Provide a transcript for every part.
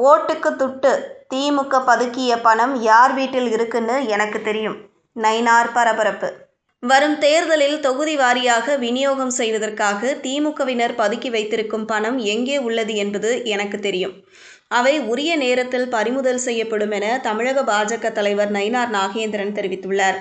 ஓட்டுக்கு துட்டு திமுக பதுக்கிய பணம் யார் வீட்டில் இருக்குன்னு எனக்கு தெரியும். நயினார் பரபரப்பு. வரும் தேர்தலில் தொகுதி வாரியாக விநியோகம் செய்வதற்காக திமுகவினர் பதுக்கி வைத்திருக்கும் பணம் எங்கே உள்ளது என்பது எனக்கு தெரியும். அவை உரிய நேரத்தில் பறிமுதல் செய்யப்படும் என தமிழக பாஜக தலைவர் நயினார் நாகேந்திரன் தெரிவித்துள்ளார்.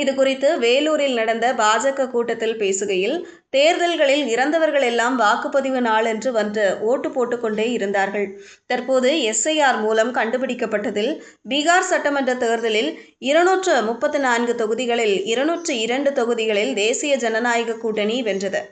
இதுகுறித்து வேலூரில் நடந்த பாஜக கூட்டத்தில் பேசுகையில், தேர்தல்களில் இறந்தவர்கள் எல்லாம் வாக்குப்பதிவு நாளன்று வந்து ஓட்டு போட்டுக்கொண்டே இருந்தார்கள். தற்போது SIR மூலம் கண்டுபிடிக்கப்பட்டதில் பீகார் சட்டமன்ற தேர்தலில் 234 தொகுதிகளில் 202 தொகுதிகளில் தேசிய ஜனநாயக கூட்டணி வென்றது.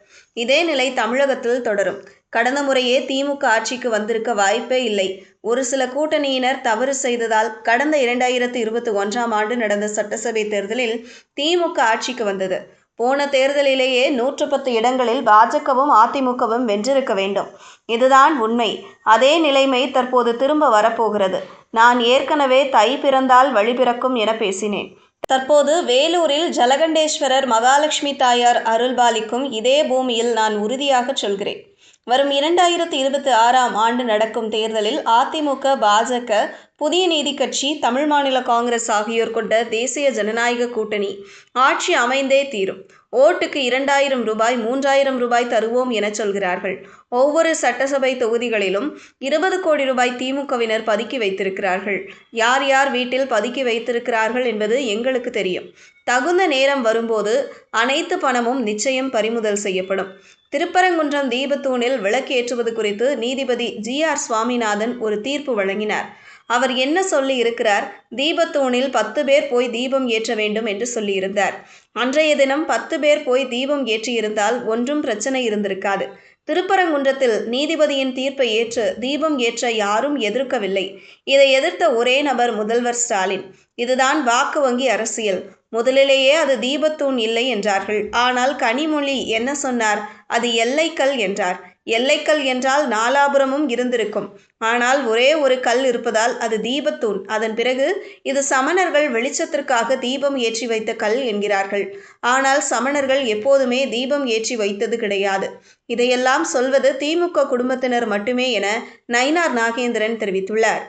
இதே நிலை தமிழகத்தில் தொடரும். கடந்த முறையே திமுக ஆட்சிக்கு வந்திருக்க வாய்ப்பே இல்லை. ஒரு சில கூட்டணியினர் தவறு செய்ததால் கடந்த 2021ஆம் ஆண்டு நடந்த சட்டசபை தேர்தலில் திமுக ஆட்சிக்கு வந்தது. போன தேர்தலிலேயே 110 இடங்களில் பாஜகவும் அதிமுகவும் வென்றிருக்க வேண்டும். இதுதான் உண்மை. அதே நிலைமை தற்போது திரும்ப வரப்போகிறது. நான் ஏற்கனவே தை பிறந்தால் வழி பிறக்கும் என பேசினேன். தற்போது வேலூரில் ஜலகண்டேஸ்வரர் மகாலட்சுமி தாயார் அருள்பாலிக்கும் இதே பூமியில் நான் உறுதியாக சொல்கிறேன். வரும் 2026ஆம் ஆண்டு நடக்கும் தேர்தலில் அதிமுக, பாஜக, புதிய நீதி கட்சி, தமிழ் மாநில காங்கிரஸ் ஆகியோர் கொண்ட தேசிய ஜனநாயக கூட்டணி ஆட்சி அமைந்தே தீரும். ஓட்டுக்கு 2000 ரூபாய், 3000 ரூபாய் தருவோம் என சொல்கிறார்கள். ஒவ்வொரு சட்டசபை தொகுதிகளிலும் 20 கோடி ரூபாய் திமுகவினர் பதுக்கி வைத்திருக்கிறார்கள். யார் யார் வீட்டில் பதுக்கி வைத்திருக்கிறார்கள் என்பது எங்களுக்கு தெரியும். தகுந்த நேரம் வரும்போது அனைத்து பணமும் நிச்சயம் பறிமுதல் செய்யப்படும். திருப்பரங்குன்றம் தீபத்தூணில் விளக்கு ஏற்றுவது குறித்து நீதிபதி GR சுவாமிநாதன் ஒரு தீர்ப்பு வழங்கினார். அவர் என்ன சொல்லி இருக்கிறார்? தீபத்தூணில் 10 பேர் போய் தீபம் ஏற்ற வேண்டும் என்று சொல்லியிருந்தார். அன்றைய தினம் 10 பேர் போய் தீபம் ஏற்றியிருந்தால் ஒன்றும் பிரச்சனை இருந்திருக்காது. திருப்பரங்குன்றத்தில் நீதிபதியின் தீர்ப்பை ஏற்று தீபம் ஏற்ற யாரும் எதிர்க்கவில்லை. இதை எதிர்த்த ஒரே நபர் முதல்வர் ஸ்டாலின். இதுதான் வாக்கு வங்கி அரசியல். முதலிலேயே அது தீபத்தூண் இல்லை என்றார்கள். ஆனால் கனிமொழி என்ன சொன்னார்? அது எல்லைக்கல் என்றார். எல்லைக்கல் என்றால் நாலாபுரமும் இருந்திருக்கும். ஆனால் ஒரே ஒரு கல் இருப்பதால் அது தீபத்தூண். அதன் பிறகு இது சமணர்கள் வெளிச்சத்திற்காக தீபம் ஏற்றி வைத்த கல் என்கிறார்கள். ஆனால் சமணர்கள் எப்போதுமே தீபம் ஏற்றி வைத்தது கிடையாது. இதையெல்லாம் சொல்வது திமுக குடும்பத்தினர் மட்டுமே என நயினார் நாகேந்திரன் தெரிவித்துள்ளார்.